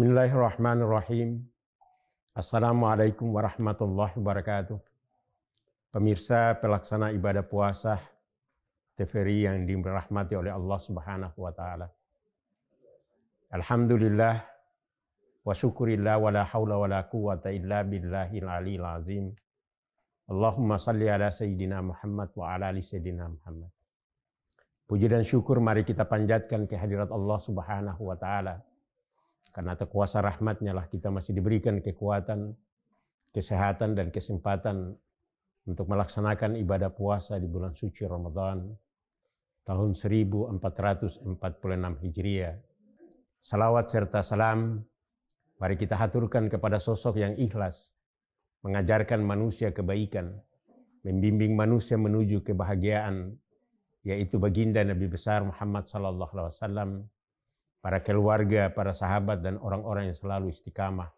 Bismillahirrahmanirrahim. Assalamualaikum warahmatullahi wabarakatuh. Pemirsa pelaksana ibadah puasa TVRI yang dirahmati oleh Allah Subhanahu wa taala. Alhamdulillah wa syukurillah wa la haula wa la quwwata illa billahil aliyil azim. Allahumma salli ala sayyidina Muhammad wa ala ali sayyidina Muhammad. Puji dan syukur mari kita panjatkan kehadirat Allah Subhanahu wa taala. Karena atas kuasa rahmatnya lah kita masih diberikan kekuatan, kesehatan dan kesempatan untuk melaksanakan ibadah puasa di bulan suci Ramadan tahun 1446 Hijriah. Salawat serta salam mari kita haturkan kepada sosok yang ikhlas, mengajarkan manusia kebaikan, membimbing manusia menuju kebahagiaan, yaitu baginda Nabi besar Muhammad sallallahu alaihi wasallam, para keluarga, para sahabat, dan orang-orang yang selalu istiqamah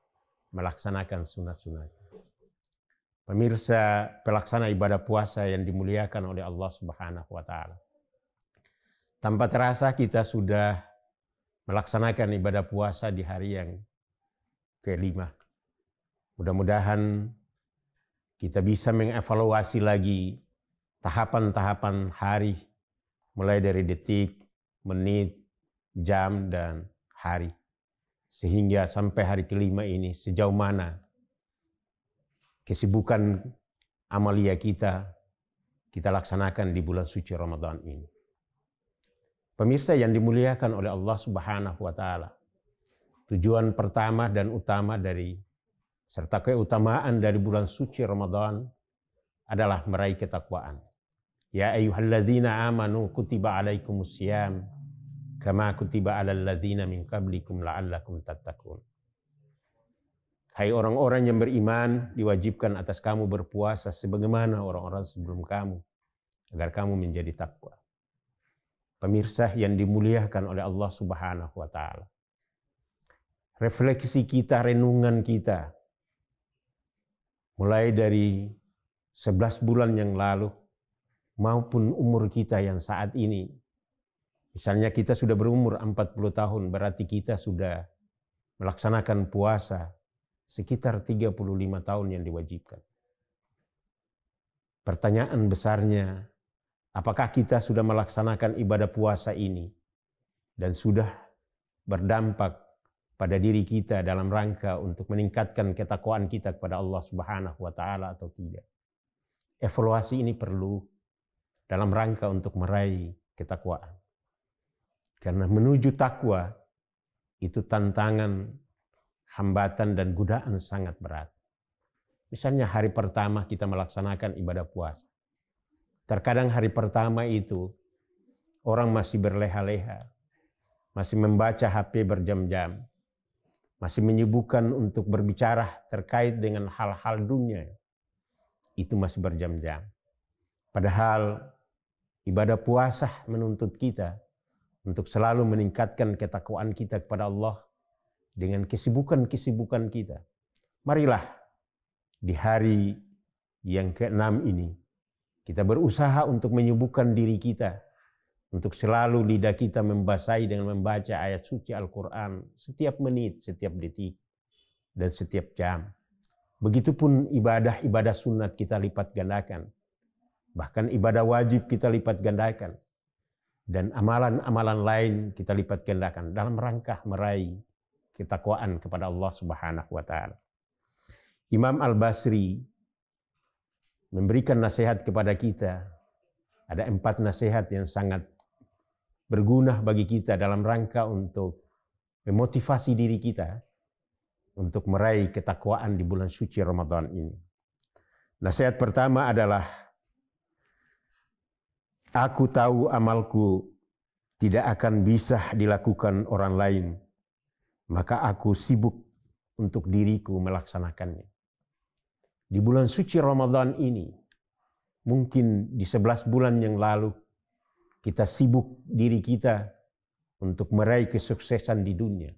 melaksanakan sunat-sunat. Pemirsa pelaksana ibadah puasa yang dimuliakan oleh Allah Subhanahu wa taala. Tanpa terasa kita sudah melaksanakan ibadah puasa di hari yang kelima. Mudah-mudahan kita bisa mengevaluasi lagi tahapan-tahapan hari, mulai dari detik, menit, jam, dan hari. Sehingga sampai hari kelima ini sejauh mana kesibukan amalia kita laksanakan di bulan suci Ramadan ini. Pemirsa yang dimuliakan oleh Allah Subhanahu wa taala. Tujuan pertama dan utama dari serta keutamaan dari bulan suci Ramadan adalah meraih ketakwaan. Ya ayyuhalladzina amanu kutiba alaikumusiyam kama kutiba alal ladzina min qablikum la'allakum tattaqun. Hai orang-orang yang beriman, diwajibkan atas kamu berpuasa sebagaimana orang-orang sebelum kamu, agar kamu menjadi takwa. Pemirsa yang dimuliakan oleh Allah Subhanahu wa taala. Refleksi kita, renungan kita, mulai dari 11 bulan yang lalu maupun umur kita yang saat ini. Misalnya kita sudah berumur 40 tahun, berarti kita sudah melaksanakan puasa sekitar 35 tahun yang diwajibkan. Pertanyaan besarnya, apakah kita sudah melaksanakan ibadah puasa ini dan sudah berdampak pada diri kita dalam rangka untuk meningkatkan ketakwaan kita kepada Allah Subhanahu wa taala atau tidak? Evaluasi ini perlu dalam rangka untuk meraih ketakwaan. Karena menuju takwa itu tantangan, hambatan, dan godaan sangat berat. Misalnya hari pertama kita melaksanakan ibadah puasa. Terkadang hari pertama itu orang masih berleha-leha, masih membaca HP berjam-jam, masih menyibukkan untuk berbicara terkait dengan hal-hal dunia. Itu masih berjam-jam. Padahal ibadah puasa menuntut kita untuk selalu meningkatkan ketakwaan kita kepada Allah dengan kesibukan-kesibukan kita. Marilah di hari yang ke-6 ini kita berusaha untuk menyibukkan diri kita, untuk selalu lidah kita membasahi dengan membaca ayat suci Al-Quran setiap menit, setiap detik, dan setiap jam. Begitupun ibadah-ibadah sunat kita lipat gandakan. Bahkan ibadah wajib kita lipat gandakan. Dan amalan-amalan lain kita lipat gandakan dalam rangka meraih ketakwaan kepada Allah Subhanahu wa taala. Imam Al-Basri memberikan nasihat kepada kita. Ada 4 nasihat yang sangat berguna bagi kita dalam rangka untuk memotivasi diri kita untuk meraih ketakwaan di bulan suci Ramadan ini. Nasihat pertama adalah, aku tahu amalku tidak akan bisa dilakukan orang lain, maka aku sibuk untuk diriku melaksanakannya. Di bulan suci Ramadan ini, mungkin di 11 bulan yang lalu, kita sibuk diri kita untuk meraih kesuksesan di dunia,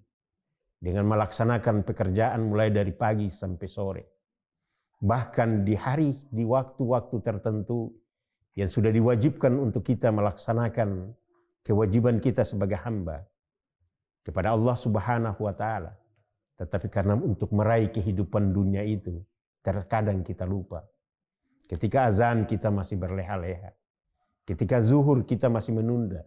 dengan melaksanakan pekerjaan mulai dari pagi sampai sore. Bahkan di waktu-waktu tertentu, yang sudah diwajibkan untuk kita melaksanakan kewajiban kita sebagai hamba kepada Allah Subhanahu wa taala. Tetapi karena untuk meraih kehidupan dunia itu, terkadang kita lupa. Ketika azan kita masih berleha-leha. Ketika zuhur kita masih menunda.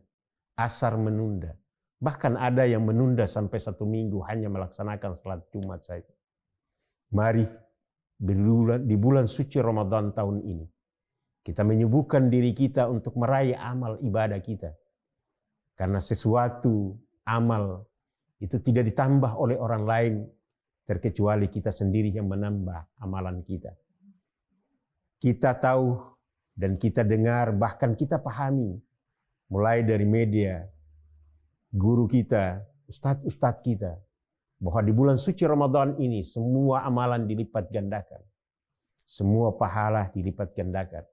Asar menunda. Bahkan ada yang menunda sampai 1 minggu hanya melaksanakan salat Jumat saja. Mari di bulan suci Ramadan tahun ini, kita menyibukkan diri kita untuk meraih amal ibadah kita. Karena sesuatu amal itu tidak ditambah oleh orang lain terkecuali kita sendiri yang menambah amalan kita. Kita tahu dan kita dengar, bahkan kita pahami, mulai dari media, guru kita, ustadz-ustadz kita, bahwa di bulan suci Ramadan ini semua amalan dilipat gandakan. Semua pahala dilipat gandakan.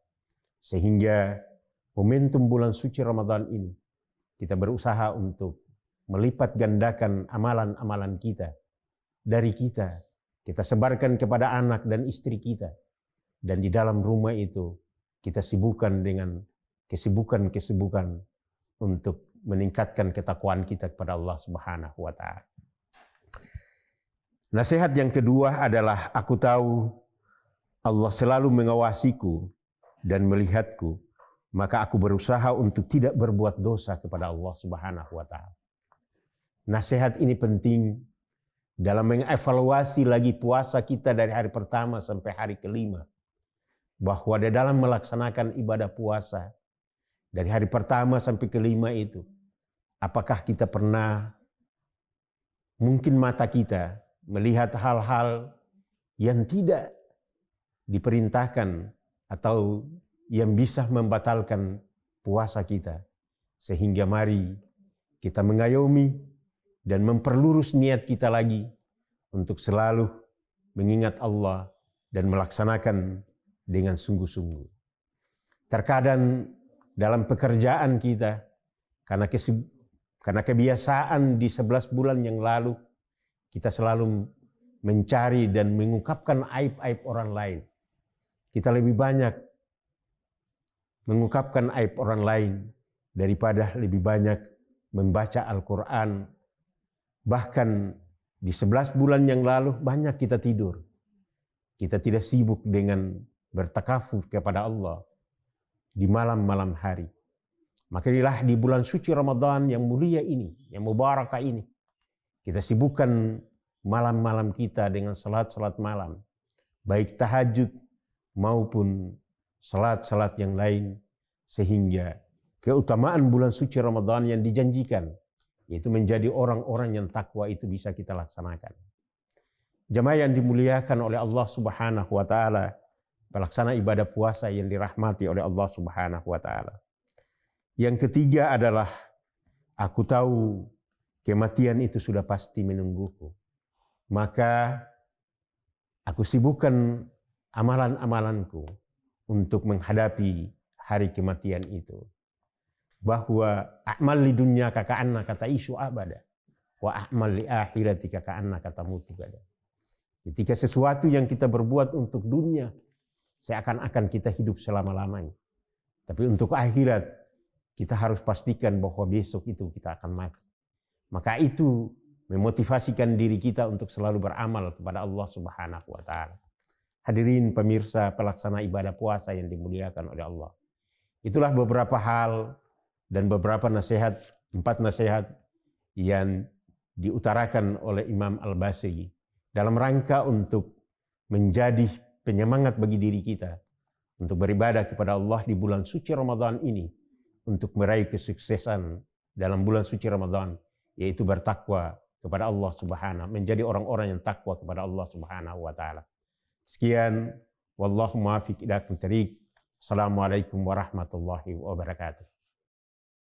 Sehingga momentum bulan suci Ramadan ini, kita berusaha untuk melipat gandakan amalan-amalan kita. Dari kita sebarkan kepada anak dan istri kita. Dan di dalam rumah itu, kita sibukkan dengan kesibukan-kesibukan untuk meningkatkan ketakwaan kita kepada Allah Subhanahu wa Ta'ala. Nasihat yang kedua adalah, aku tahu Allah selalu mengawasiku dan melihatku, maka aku berusaha untuk tidak berbuat dosa kepada Allah Subhanahu wa Ta'ala. Nasihat ini penting dalam mengevaluasi lagi puasa kita dari hari pertama sampai hari kelima. Bahwa di dalam melaksanakan ibadah puasa dari hari pertama sampai kelima itu, apakah kita pernah, mungkin mata kita melihat hal-hal yang tidak diperintahkan atau yang bisa membatalkan puasa kita. Sehingga mari kita mengayomi dan memperlurus niat kita lagi untuk selalu mengingat Allah dan melaksanakan dengan sungguh-sungguh. Terkadang dalam pekerjaan kita, karena kebiasaan di 11 bulan yang lalu, kita selalu mencari dan mengungkapkan aib-aib orang lain. Kita lebih banyak mengungkapkan aib orang lain daripada lebih banyak membaca Al-Quran. Bahkan di 11 bulan yang lalu banyak kita tidur. Kita tidak sibuk dengan bertakafur kepada Allah di malam-malam hari. Maka inilah di bulan suci Ramadan yang mulia ini, yang mubarakah ini, kita sibukkan malam-malam kita dengan salat-salat malam, baik tahajud maupun salat-salat yang lain, sehingga keutamaan bulan suci Ramadan yang dijanjikan, yaitu menjadi orang-orang yang takwa itu bisa kita laksanakan. Jamaah yang dimuliakan oleh Allah Subhanahu wa Ta'ala, pelaksana ibadah puasa yang dirahmati oleh Allah Subhanahu wa Ta'ala. Yang ketiga adalah, aku tahu kematian itu sudah pasti menungguku. Maka aku sibukkan amalan-amalanku untuk menghadapi hari kematian itu. Bahwa a'mal li dunya kaka'anna kata isu abada. Wa a'mal li akhirati kaka'anna kata mutu gada. Ketika sesuatu yang kita berbuat untuk dunia, seakan-akan kita hidup selama-lamanya. Tapi untuk akhirat, kita harus pastikan bahwa besok itu kita akan mati. Maka itu memotivasikan diri kita untuk selalu beramal kepada Allah Subhanahu wa Ta'ala. Hadirin pemirsa pelaksana ibadah puasa yang dimuliakan oleh Allah. Itulah beberapa hal dan beberapa nasihat, 4 nasihat yang diutarakan oleh Imam Al-Basri dalam rangka untuk menjadi penyemangat bagi diri kita untuk beribadah kepada Allah di bulan suci Ramadan ini, untuk meraih kesuksesan dalam bulan suci Ramadan, yaitu bertakwa kepada Allah Subhanahu, menjadi orang-orang yang takwa kepada Allah Subhanahu wa Ta'ala. Sekian, wallahu muwaffiq ila aqwamit thoriq. Assalamualaikum warahmatullahi wabarakatuh.